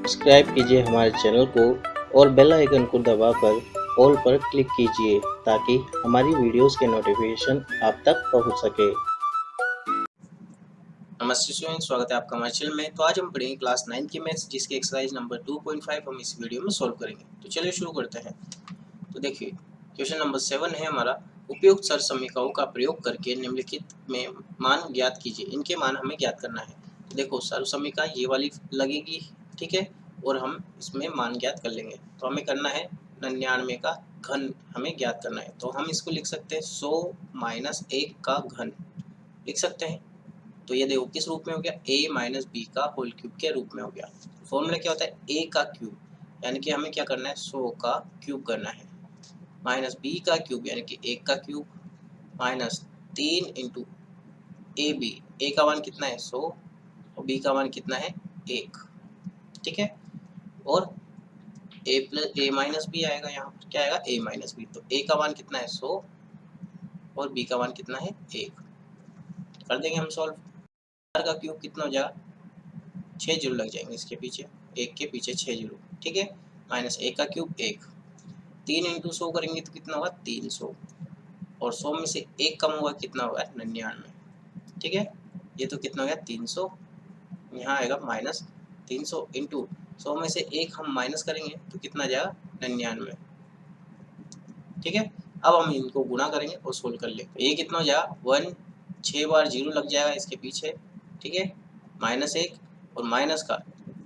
Subscribe कीजिए हमारे channel को और बेल आइकन को दबाकर ऑल पर क्लिक कीजिए ताकि हमारी वीडियोस के नोटिफिकेशन आप तक पहुंच सके। नमस्ते स्टूडेंट, स्वागत है आपका हमारे चैनल में। तो आज हम पढ़ेंगे क्लास 9 की मैथ्स, जिसके एक्सरसाइज नंबर 2.5 हम इस वीडियो में सॉल्व करेंगे। तो चलिए शुरू करते हैं। तो देखिए, क्वेश्चन नंबर 7 है हमारा, उपयुक्त सर समीकरणों का प्रयोग करके निम्नलिखित में मान ज्ञात कीजिए। इनके मान हमें ज्ञात करना है। तो देखो, सर समीकरण ये वाली लगेगी, ठीक है, और हम इसमें मान ज्ञात कर लेंगे। तो हमें करना है 99 का घन हमें ज्ञात करना है। तो हम इसको लिख सकते हैं 100 माइनस 1 का घन लिख सकते हैं। तो ये देखो किस रूप में हो गया, a माइनस बी का होल क्यूब के रूप में हो गया। फॉर्मूला क्या होता है, a का क्यूब, यानी कि हमें क्या करना है 100 का क्यूब करना है, माइनस बी का क्यूब यानी कि 1 का cube, minus 3 into A B, A का मान कितना है 100 और बी का मान कितना है 1, ठीक है। और a plus A minus B आएगा, यहाँ पर क्या आएगा a माइनस बी। तो a का मान कितना है 100 और b का मान कितना है 1। कर देंगे हम सॉल्व। का क्यूब कितना हो जाएगा, 6 जीरो लग जाएंगे इसके पीछे, 1 के पीछे 6 जीरो, ठीक है। माइनस 1 का क्यूब 1, 3 इंटू 100 करेंगे तो कितना होगा 300, और 100 में से 1 कम हुआ कितना होगा 99, ठीक है। ये तो कितना हो गया 300, यहाँ आएगा माइनस 300 इंटू 100 में से 1 हम माइनस करेंगे तो कितना जाएगा 99, ठीक है। अब हम इनको गुणा करेंगे और सोल्व कर लेंगे। ये कितना हो जाएगा 1, 6 बार जीरो लग जाएगा इसके पीछे, ठीक है, माइनस 1 और माइनस का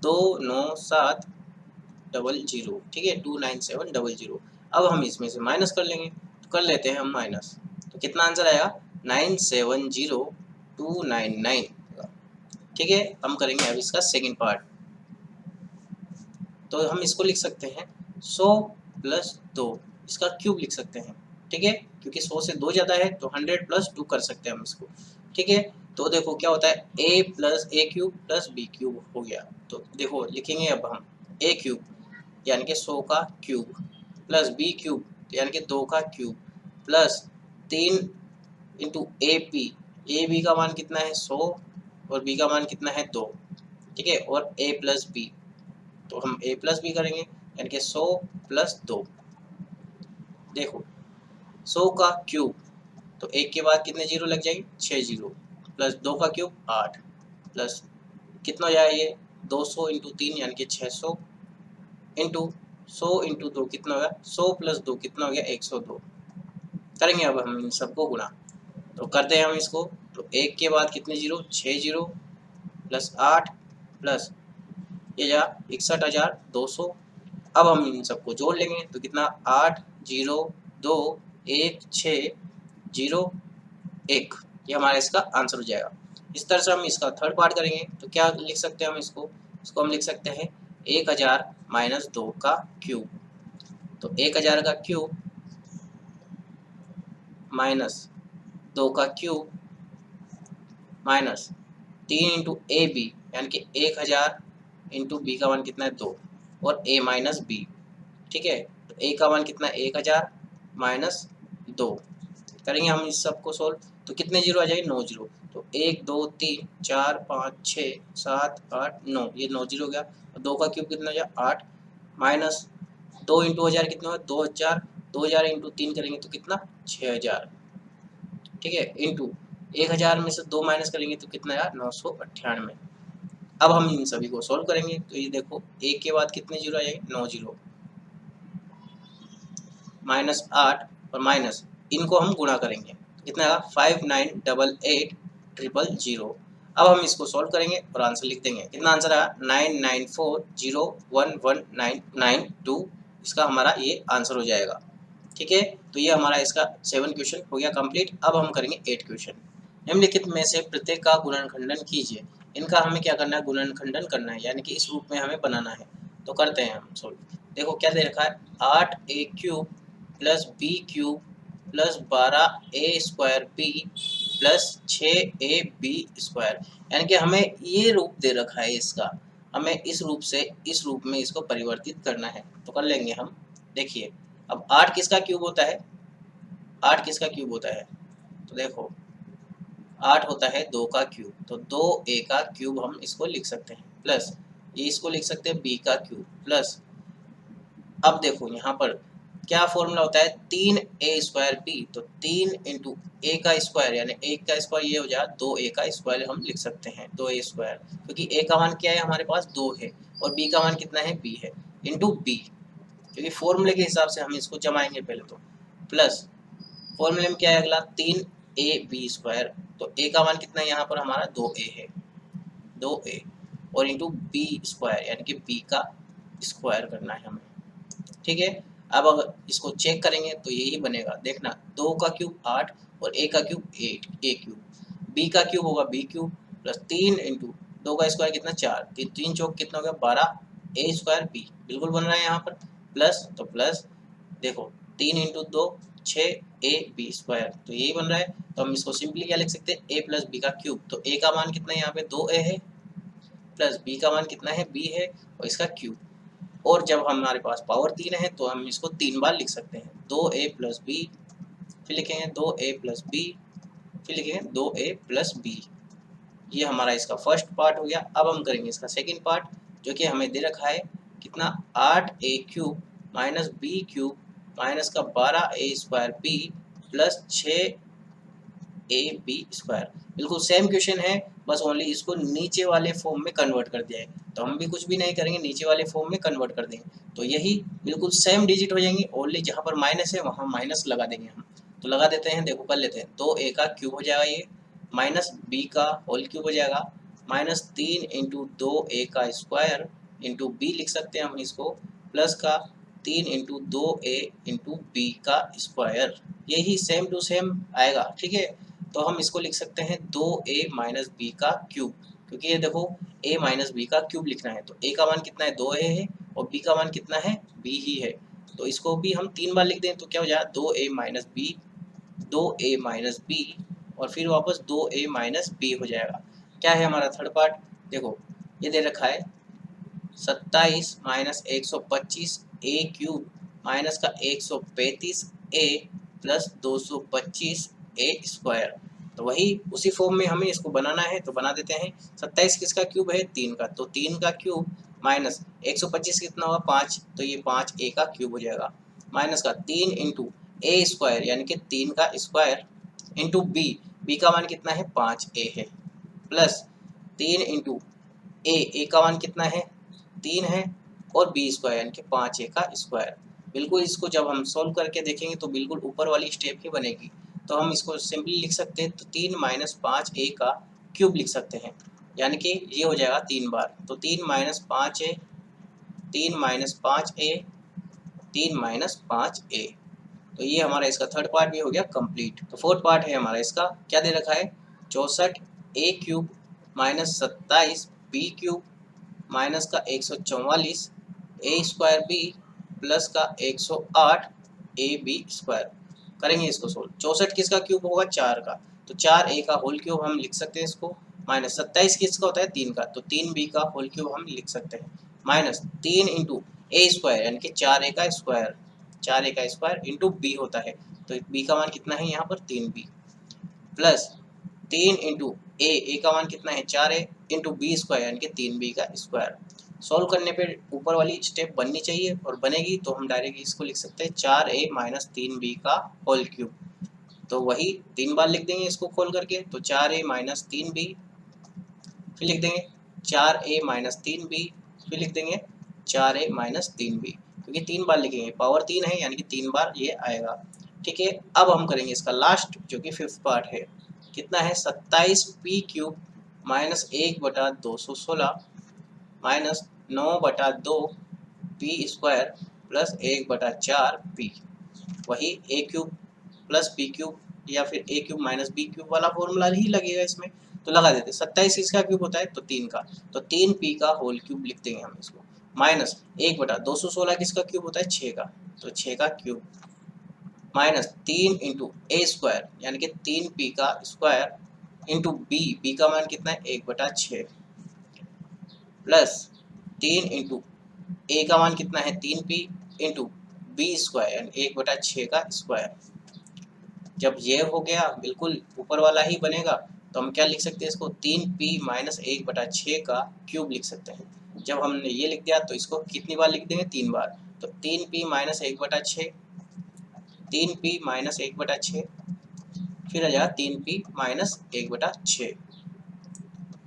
29700, ठीक है, 29700। अब हम इसमें से माइनस कर लेंगे, तो कर लेते हैं हम माइनस। तो कितना आंसर आएगा 970299, ठीक है। हम करेंगे अब इसका सेकंड पार्ट। तो हम इसको लिख सकते हैं 100 प्लस 2, इसका क्यूब लिख सकते हैं, ठीक है, क्योंकि 100 से 2 ज़्यादा है तो 100 प्लस 2 कर सकते हैं हम इसको, ठीक है। तो देखो क्या होता है a plus A cube plus B cube हो गया। तो देखो लिखेंगे अब हम a क्यूब यानी कि 100 का क्यूब प्लस बी क्यूब यानी कि 2 का cube plus 3 into A B का मान कितना है 100 और बी का मान कितना है 2, ठीक है, और a प्लस बी, तो हम a प्लस बी करेंगे यानी कि 100 प्लस 2। देखो 100 का क्यूब, तो 1 के बाद कितने जीरो लग जाएंगे 6 जीरो, प्लस 2 का क्यूब 8, प्लस कितना हो जाएगा ये 200 इंटू 3 यानी कि 600 इंटू 100 इंटू 2 कितना होगा 100 प्लस 2 कितना हो गया 102। करेंगे अब हम इन सबको गुणा, तो करते हैं हम इसको। तो 1 के बाद कितने जीरो 6 जीरो, प्लस 8 प्लस ये जा 61,200। अब हम इन सबको जोड़ लेंगे तो कितना 8 0 2 1 6 0 1, ये हमारा इसका आंसर हो जाएगा। इस तरह से हम इसका थर्ड पार्ट करेंगे तो क्या लिख सकते हैं हम इसको हम लिख सकते हैं 1000 माइनस 2 का क्यूब। तो 1000 का क्यूब माइनस 2 का cube minus 3 into A B यानी कि 1000 इंटू बी का मान कितना है 2 और a माइनस बी, ठीक है। तो a का मान कितना है 1000 माइनस 2, करेंगे हम इस सब को सोल्व तो कितने जीरो आ जाएंगे 9 जीरो। तो 1 2 3 4 5 6 7 8 9, ये 9 जीरो हो गया। और 2 का क्यूब कितना हो गया 8 माइनस 2 इंटू 1000 कितना होगा 2000, 2000 इंटू 3 करेंगे तो कितना 6000, ठीक है, इंटू 1000 में से 2 माइनस करेंगे तो कितना आया 998। अब हम इन सभी को सॉल्व करेंगे तो ये देखो 1 के बाद कितने जीरो आ जाएंगे 9 जीरो, माइनस 8 और माइनस इनको हम गुणा करेंगे तो कितना आएगा 5988,000। अब हम इसको सॉल्व करेंगे और आंसर लिख देंगे। कितना आंसर आया 9940119992, इसका हमारा ये आंसर हो जाएगा, ठीक है। तो ये हमारा इसका 7 क्वेश्चन हो गया कंप्लीट। अब हम करेंगे 8 क्वेश्चन। निम्नलिखित में से प्रत्येक का गुणनखंडन कीजिए। इनका हमें क्या करना है गुणनखंडन करना है, यानी कि इस रूप में हमें बनाना है। तो करते हैं हम सॉल्व। देखो क्या दे रखा है 8a cube plus B cube plus 12a square B plus 6ab square, यानी कि हमें ये रूप दे रखा है इसका, हमें इस रूप से इस रूप में इसको परिवर्तित करना है। तो कर लेंगे हम। देखिए अब 8 किसका क्यूब होता है, 8 किसका क्यूब होता है, तो देखो 8 होता है 2 का क्यूब, तो 2a का क्यूब हम इसको लिख सकते हैं, प्लस ये इसको लिख सकते हैं बी का क्यूब प्लस, अब देखो यहाँ पर क्या फॉर्मूला होता है 3a² b, तो 3 इंटू ए का स्क्वायर यानी ए का स्क्वायर ये हो जाए 2a का स्क्वायर हम लिख सकते हैं 2a², क्योंकि a का मान क्या है हमारे पास 2 है और b का मान कितना है b है, इंटू b, क्योंकि फॉर्मूले के हिसाब से हम इसको जमाएंगे पहले तो, प्लस फॉर्मूले में क्या है अगला 3ab², तो a का मान कितना है यहाँ पर हमारा 2a है 2a, और इंटू b² यानी कि b का स्क्वायर करना है हमें, ठीक है। अब अगर इसको चेक करेंगे तो यही बनेगा, देखना 2 का क्यूब 8 और a का क्यूब 8 a क्यूब, b का क्यूब होगा b क्यूब प्लस 3 इंटू 2 का स्क्वायर कितना 4, 3 चौक कितना हो गया 12 a² b, बिल्कुल बन रहा है यहाँ पर प्लस, तो प्लस देखो 3 इंटू 2 6ab², तो यही बन रहा है। तो हम इसको सिंपली क्या लिख सकते हैं a प्लस बी का क्यूब, तो a का मान कितना है यहाँ पे 2a है प्लस b का मान कितना है b है और इसका क्यूब, और जब हमारे पास पावर 3 है तो हम इसको 3 बार लिख सकते हैं 2a प्लस बी, फिर लिखेंगे 2a प्लस बी, फिर लिखेंगे 2a प्लस बी। ये हमारा इसका फर्स्ट पार्ट हो गया। अब हम करेंगे इसका सेकंड पार्ट, जो कि हमें दे रखा है कितना 8a³ माइनस b³ माइनस का 12a² b प्लस 6ab², बिल्कुल सेम क्वेश्चन है, बस ओनली इसको नीचे वाले फॉर्म में कन्वर्ट कर दिया है। तो हम भी कुछ भी नहीं करेंगे, नीचे वाले फॉर्म में कन्वर्ट कर देंगे, तो यही बिल्कुल सेम डिजिट हो जाएंगे, ओनली जहाँ पर माइनस है वहाँ माइनस लगा देंगे हम। तो लगा देते हैं, देखो कर लेते हैं, 2a का क्यूब हो जाएगा ये, माइनस b का होल क्यूब हो जाएगा, माइनस 3 इंटू 2a का स्क्वायर इंटू b लिख सकते हैं हम इसको, प्लस का 3 इंटू 2a इंटू b का स्क्वायर, यही सेम टू सेम आएगा, ठीक है। तो हम इसको लिख सकते हैं 2a माइनस बी का क्यूब, क्योंकि ये देखो a माइनस बी का क्यूब लिखना है, तो a का मान कितना है 2a है और b का मान कितना है b ही है, तो इसको भी हम 3 बार लिख दें तो क्या हो जाएगा 2a minus B, 2a minus B और फिर वापस 2a माइनस बी हो जाएगा। क्या है हमारा थर्ड पार्ट, देखो ये दे रखा है 27 माइनस 125 a क्यूब माइनस का 135 a प्लस 225 a², तो वही उसी फॉर्म में हमें इसको बनाना है, तो बना देते हैं। 27 किसका क्यूब है 3 का, तो 3 का क्यूब माइनस 125 कितना होगा 5, तो ये 5a का क्यूब हो जाएगा, माइनस का 3 इंटू a² यानी कि 3 का स्क्वायर इंटू b का मान कितना है 5a है, प्लस 3 इंटू a का मान कितना है 3 है और b² यानी कि 5a का स्क्वायर। बिल्कुल इसको जब हम सोल्व करके देखेंगे तो बिल्कुल ऊपर वाली स्टेप ही बनेगी, तो हम इसको सिंपली लिख सकते हैं, तो 3 माइनस 5a का क्यूब लिख सकते हैं, यानी कि ये हो जाएगा 3 बार, तो 3 minus 5a 3 minus 5a 3 minus 5a, तो ये हमारा इसका थर्ड पार्ट भी हो गया कंप्लीट। तो फोर्थ पार्ट है हमारा इसका, क्या दे रखा है 64a³ माइनस 27 b³ माइनस का 144 a² b प्लस का 108 ab²। करेंगे इसको सोल्व, 64 किसका क्यूब होगा 4 का, तो 4a का होल क्यूब हम लिख सकते हैं इसको, माइनस 27 किसका होता है 3 का, तो 3b का होल क्यूब हम लिख सकते हैं, माइनस 3 इंटू a² यानी कि 4a का स्क्वायर, 4a का स्क्वायर इंटू b होता है, तो b का मान कितना है यहाँ पर 3b, प्लस 3 इंटू a का मान कितना है 4a इंटू b² यानी कि 3b का स्क्वायर। सॉल्व करने पे ऊपर वाली स्टेप बननी चाहिए और बनेगी, तो हम डायरेक्ट इसको लिख सकते हैं 4a माइनस 3b का होल क्यूब, तो वही 3 बार लिख देंगे इसको खोल करके, तो 4a माइनस 3b, फिर लिख देंगे 4a माइनस 3b, फिर लिख देंगे 4a माइनस 3b, क्योंकि 3 बार लिखेंगे, पावर 3 है यानी कि 3 बार ये आएगा, ठीक है। अब हम करेंगे इसका लास्ट जो कि फिफ्थ पार्ट है, कितना है 27p³ minus 1/216 minus 9/2 p² plus 1/4p, वही a³ प्लस b³ या फिर a³ माइनस b³ वाला फॉर्मूला ही लगेगा इसमें, तो लगा देते। 27 इसका क्यूब होता है तो 3 का, तो 3p का होल क्यूब लिख देंगे हम इसको, माइनस 1/216 किसका क्यूब होता है 6 का, तो 6 का क्यूब, माइनस 3 इंटू a² यानी कि 3p का स्क्वायर इंटू b का मान कितना है 1/6, प्लस 3 इंटू a का मान कितना है 3p इंटू b² यानी 1/6 का स्क्वायर। जब ये हो गया बिल्कुल ऊपर वाला ही बनेगा, तो हम क्या लिख सकते हैं इसको 3p माइनस 1/6 का क्यूब लिख सकते हैं, जब हमने ये लिख दिया तो इसको कितनी बार लिख देंगे, 3 बार। तो 3p माइनस 1/6, 3p माइनस 1/6, फिर आ जाएगा 3p माइनस 1/6।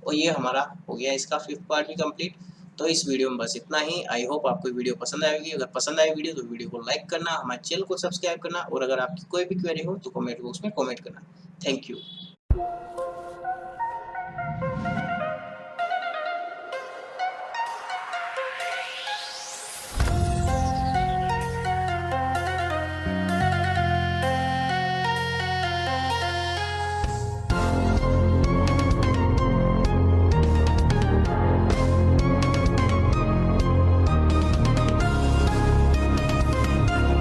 और ये हमारा हो गया इसका 5th पार्ट भी कंप्लीट। तो इस वीडियो में बस इतना ही। आई होप आपको वीडियो पसंद आएगी। अगर पसंद आए वीडियो तो वीडियो को लाइक करना, हमारे चैनल को सब्सक्राइब करना, और अगर आपकी कोई भी क्वेरी हो तो कमेंट बॉक्स में कमेंट करना। Thank you.